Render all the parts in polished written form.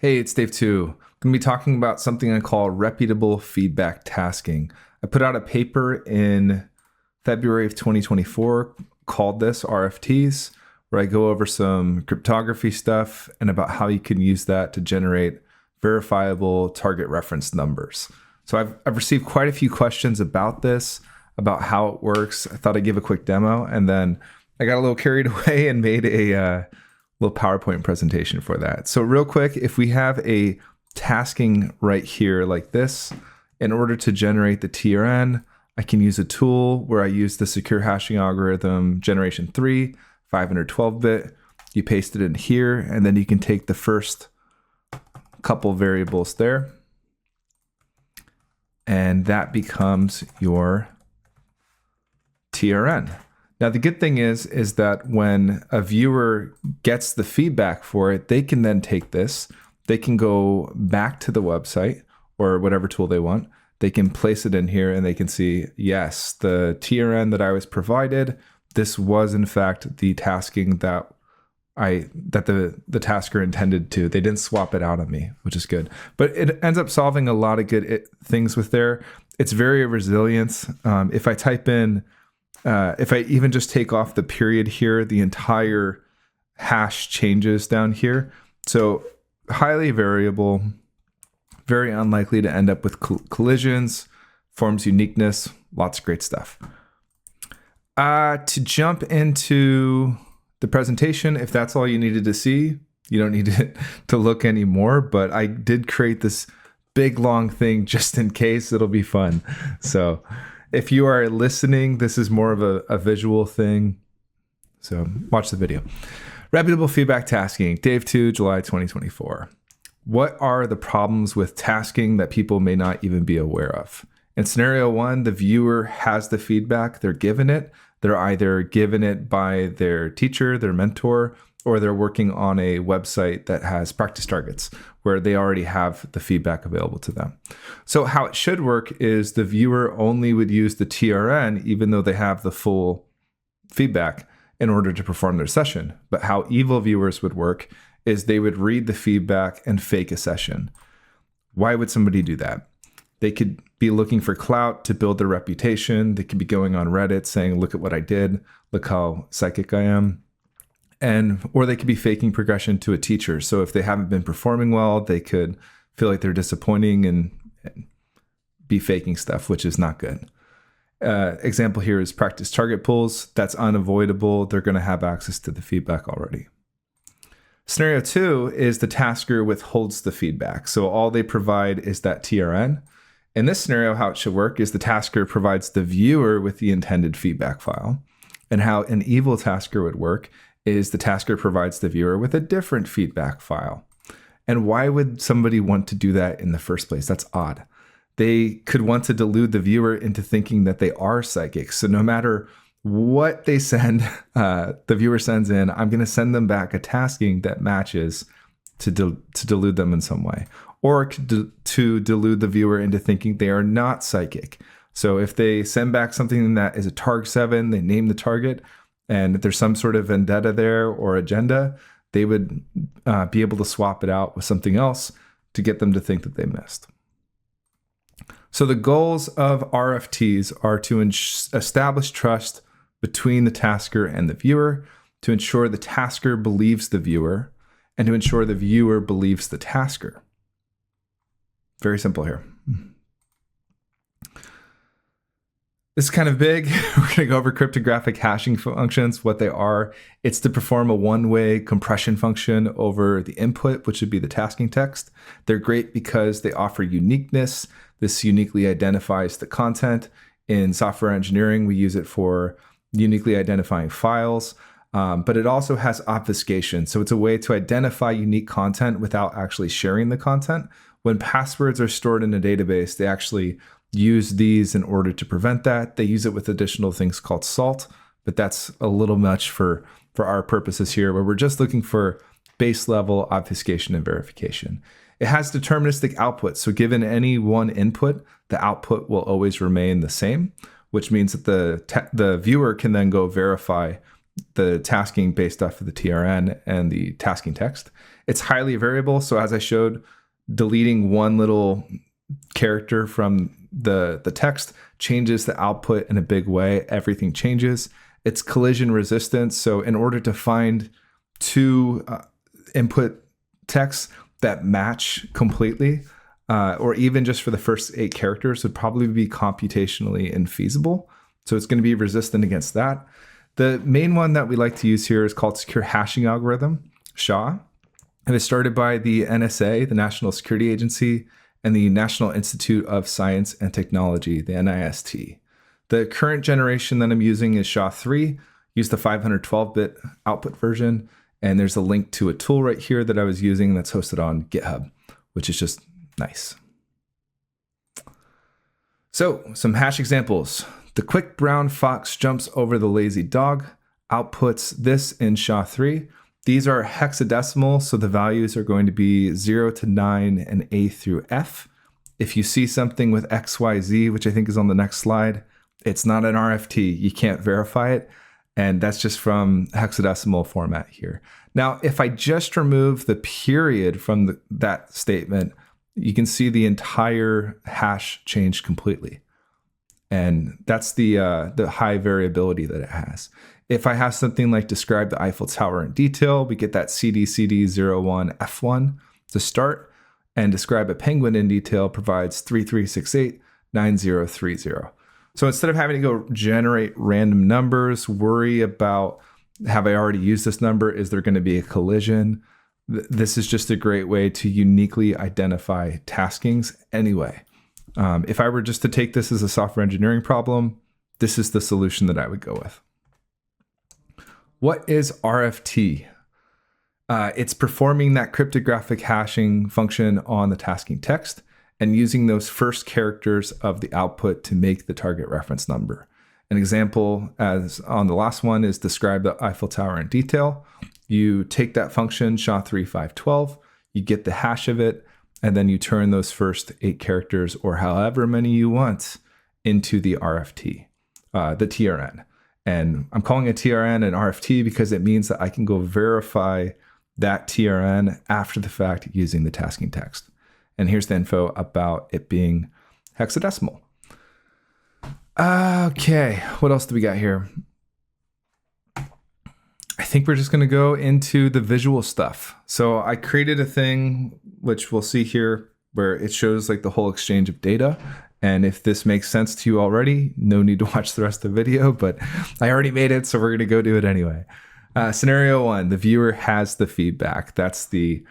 Hey, it's Dave 2. I'm going to be talking about something I call reputable feedback tasking. I put out a paper in February of 2024 called this RFTs, where I go over some cryptography stuff and about how you can use that to generate verifiable target reference numbers. So I've received quite a few questions about this, about how it works. I thought I'd give a quick demo, and then I got a little carried away and made a little PowerPoint presentation for that. So real quick, if we have a tasking right here like this, in order to generate the TRN, I can use a tool where I use the secure hashing algorithm generation 3, 512-bit. You paste it in here, and then you can take the first couple variables there, and that becomes your TRN. Now, the good thing is that when a viewer gets the feedback for it, they can then take this, they can go back to the website or whatever tool they want. They can place it in here and they can see, yes, the TRN that I was provided, this was in fact the tasking that the tasker intended to. They didn't swap it out on me, which is good. But it ends up solving a lot of good things with there. It's very resilient. If I type in, if I even just take off the period here, the entire hash changes down here. So highly variable, very unlikely to end up with collisions, forms uniqueness, lots of great stuff. To jump into the presentation, if that's all you needed to see, you don't need to look anymore, but I did create this big long thing just in case. It'll be fun. So if you are listening, this is more of a visual thing. So watch the video. Reputable feedback tasking, Dave 2, July 2024. What are the problems with tasking that people may not even be aware of? In scenario 1, the viewer has the feedback, they're given it. They're either given it by their teacher, their mentor, or they're working on a website that has practice targets where they already have the feedback available to them. So how it should work is the viewer only would use the TRN even though they have the full feedback in order to perform their session. But how evil viewers would work is they would read the feedback and fake a session. Why would somebody do that? They could be looking for clout to build their reputation. They could be going on Reddit saying, look at what I did, look how psychic I am. Or they could be faking progression to a teacher. So if they haven't been performing well, they could feel like they're disappointing and be faking stuff, which is not good. Example here is practice target pools. That's unavoidable. They're going to have access to the feedback already. Scenario 2 is the tasker withholds the feedback. So all they provide is that TRN. In this scenario, how it should work is the tasker provides the viewer with the intended feedback file. And how an evil tasker would work is the tasker provides the viewer with a different feedback file. And why would somebody want to do that in the first place? That's odd. They could want to delude the viewer into thinking that they are psychic. So no matter what they send, the viewer sends in, I'm going to send them back a tasking that matches to delude them in some way, or to delude the viewer into thinking they are not psychic. So if they send back something that is a targ 7, they name the target, and if there's some sort of vendetta there or agenda, they would be able to swap it out with something else to get them to think that they missed. So the goals of RFTs are to establish trust between the tasker and the viewer, to ensure the tasker believes the viewer, and to ensure the viewer believes the tasker. Very simple here. This is kind of big. We're going to go over cryptographic hashing functions, what they are. It's to perform a one-way compression function over the input, which would be the tasking text. They're great because they offer uniqueness. This uniquely identifies the content. In software engineering, we use it for uniquely identifying files, but it also has obfuscation. So it's a way to identify unique content without actually sharing the content. When passwords are stored in a database, they actually use these in order to prevent that. They use it with additional things called salt, but that's a little much for our purposes here, where we're just looking for base level obfuscation and verification. It has deterministic output. So given any one input, the output will always remain the same, which means that the viewer can then go verify the tasking based off of the TRN and the tasking text. It's highly variable. So as I showed, deleting one little character from the text changes the output in a big way. Everything changes. It's collision resistant. So in order to find two input texts that match completely, or even just for the first 8 characters, would probably be computationally infeasible. So it's going to be resistant against that. The main one that we like to use here is called secure hashing algorithm, SHA. It was started by the NSA, the National Security Agency, and the National Institute of Science and Technology, the NIST. The current generation that I'm using is SHA-3. Use the 512-bit output version, and there's a link to a tool right here that I was using that's hosted on GitHub, which is just nice. So, some hash examples. The quick brown fox jumps over the lazy dog, outputs this in SHA-3. These are hexadecimal, so the values are going to be 0 to 9 and A through F. If you see something with XYZ, which I think is on the next slide, it's not an RFT. You can't verify it. And that's just from hexadecimal format here. Now, if I just remove the period from that statement, you can see the entire hash changed completely. And that's the high variability that it has. If I have something like describe the Eiffel Tower in detail, we get that CD01F1 to start, and describe a penguin in detail provides 33689030. So instead of having to go generate random numbers, worry about, have I already used this number? Is there going to be a collision? This is just a great way to uniquely identify taskings anyway. If I were just to take this as a software engineering problem, this is the solution that I would go with. What is RFT? It's performing that cryptographic hashing function on the tasking text and using those first characters of the output to make the target reference number. An example, as on the last one, is describe the Eiffel Tower in detail. You take that function, SHA3-512, you get the hash of it, and then you turn those first 8 characters, or however many you want, into the RFT, the TRN. And I'm calling a TRN an RFT because it means that I can go verify that TRN after the fact using the tasking text. And here's the info about it being hexadecimal. Okay, what else do we got here? I think we're just going to go into the visual stuff. So I created a thing, which we'll see here, where it shows like the whole exchange of data. And if this makes sense to you already, no need to watch the rest of the video, but I already made it, so we're going to go do it anyway. Scenario 1, the viewer has the feedback. That's the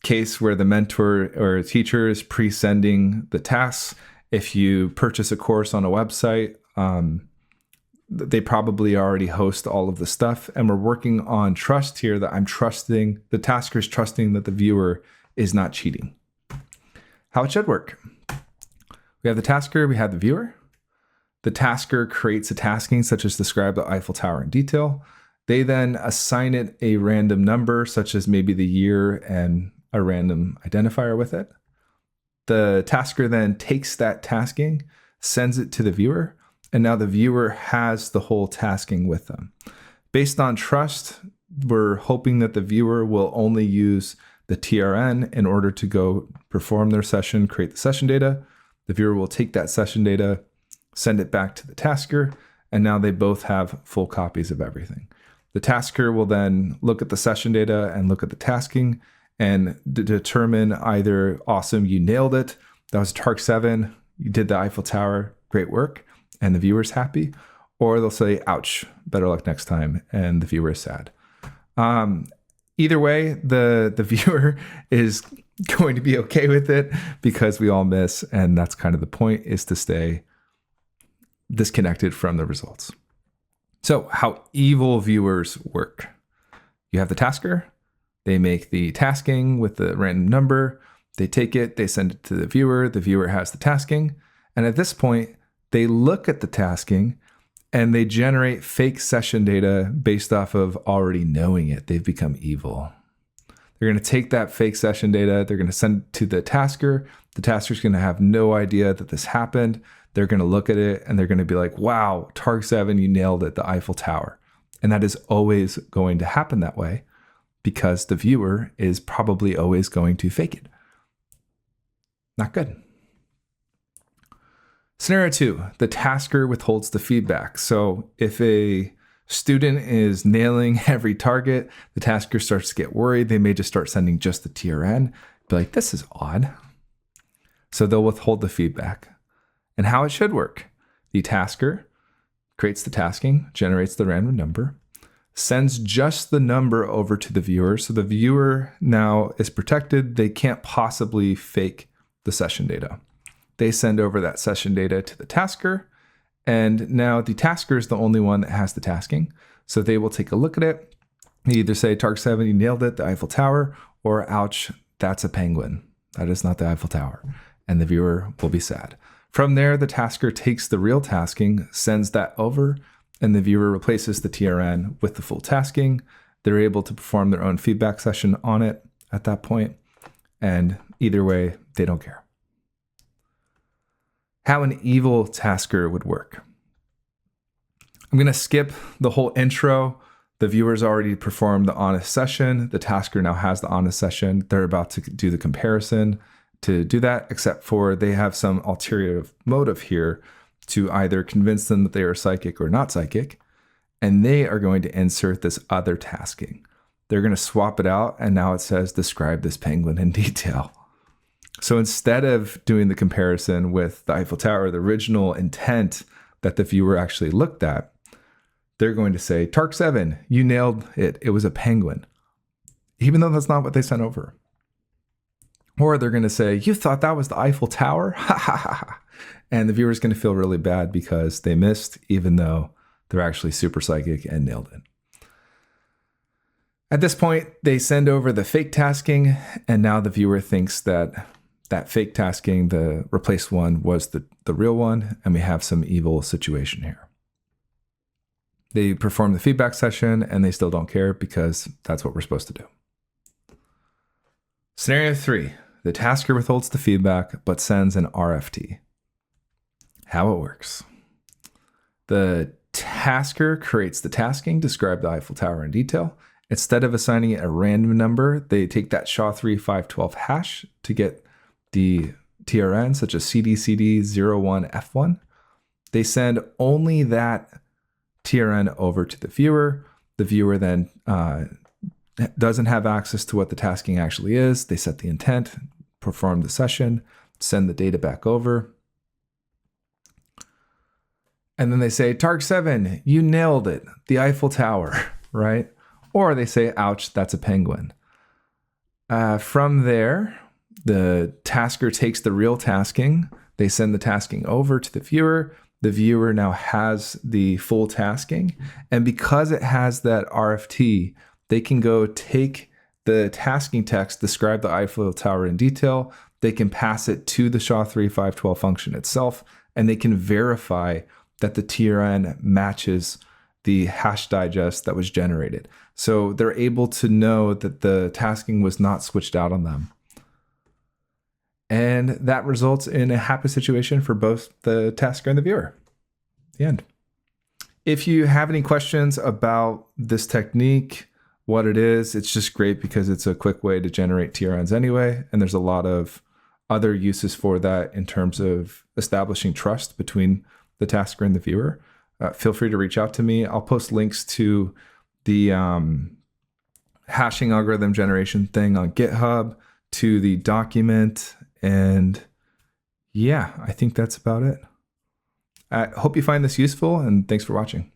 case where the mentor or teacher is pre-sending the tasks. If you purchase a course on a website, they probably already host all of the stuff. And we're working on trust here, that I'm trusting, the tasker is trusting that the viewer is not cheating. How it should work. We have the tasker, we have the viewer. The tasker creates a tasking such as describe the Eiffel Tower in detail. They then assign it a random number, such as maybe the year and a random identifier with it. The tasker then takes that tasking, sends it to the viewer, and now the viewer has the whole tasking with them. Based on trust, we're hoping that the viewer will only use the TRN in order to go perform their session, create the session data. The viewer will take that session data, send it back to the tasker, and now they both have full copies of everything. The tasker will then look at the session data and look at the tasking and determine either, awesome, you nailed it, that was Targ 7, you did the Eiffel Tower, great work, and the viewer's happy, or they'll say, ouch, better luck next time, and the viewer is sad. Either way, the viewer is going to be okay with it because we all miss, and that's kind of the point, is to stay disconnected from the results. So how evil viewers work. You have the tasker, they make the tasking with the random number, they take it, they send it to the viewer has the tasking, and at this point, they look at the tasking and they generate fake session data based off of already knowing it. They've become evil. They're going to take that fake session data, they're going to send it to the tasker. The tasker's going to have no idea that this happened. They're going to look at it and they're going to be like, wow, Targ 7, you nailed it, the Eiffel Tower. And that is always going to happen that way because the viewer is probably always going to fake it. Not good. Scenario 2, the tasker withholds the feedback. So if a student is nailing every target, the tasker starts to get worried. They may just start sending just the TRN, be like, this is odd. So they'll withhold the feedback. And how it should work: the tasker creates the tasking, generates the random number, sends just the number over to the viewer. So the viewer now is protected. They can't possibly fake the session data. They send over that session data to the tasker. And now the tasker is the only one that has the tasking. So they will take a look at it. They either say, Targ 7, you nailed it, the Eiffel Tower, or ouch, that's a penguin. That is not the Eiffel Tower. And the viewer will be sad. From there, the tasker takes the real tasking, sends that over, and the viewer replaces the TRN with the full tasking. They're able to perform their own feedback session on it at that point. And either way, they don't care. How an evil tasker would work. I'm going to skip the whole intro. The viewer's already performed the honest session. The tasker now has the honest session. They're about to do the comparison to do that, except for they have some ulterior motive here to either convince them that they are psychic or not psychic. And they are going to insert this other tasking. They're going to swap it out. And now it says, describe this penguin in detail. So instead of doing the comparison with the Eiffel Tower, the original intent that the viewer actually looked at, they're going to say, Targ 7, you nailed it. It was a penguin. Even though that's not what they sent over. Or they're going to say, you thought that was the Eiffel Tower? Ha ha ha. And the viewer's going to feel really bad because they missed, even though they're actually super psychic and nailed it. At this point, they send over the fake tasking, and now the viewer thinks that that fake tasking, the replaced one, was the real one, and we have some evil situation here. They perform the feedback session, and they still don't care because that's what we're supposed to do. Scenario 3, the tasker withholds the feedback but sends an RFT. How it works. The tasker creates the tasking, describe the Eiffel Tower in detail. Instead of assigning it a random number, they take that SHA3-512 hash to get the TRN, such as CDCD01F1. They send only that TRN over to the viewer. The viewer then doesn't have access to what the tasking actually is. They set the intent, perform the session, send the data back over. And then they say, Targ 7, you nailed it, the Eiffel Tower, right? Or they say, ouch, that's a penguin. From there, the tasker takes the real tasking. They send the tasking over to the viewer. The viewer now has the full tasking. And because it has that RFT, they can go take the tasking text, describe the Eiffel Tower in detail. They can pass it to the SHA3-512 function itself, and they can verify that the TRN matches the hash digest that was generated. So they're able to know that the tasking was not switched out on them. And that results in a happy situation for both the tasker and the viewer. The end. If you have any questions about this technique, what it is, it's just great because it's a quick way to generate TRNs anyway. And there's a lot of other uses for that in terms of establishing trust between the tasker and the viewer. Feel free to reach out to me. I'll post links to the hashing algorithm generation thing on GitHub, to the document, and yeah, I think that's about it. I hope you find this useful, and thanks for watching.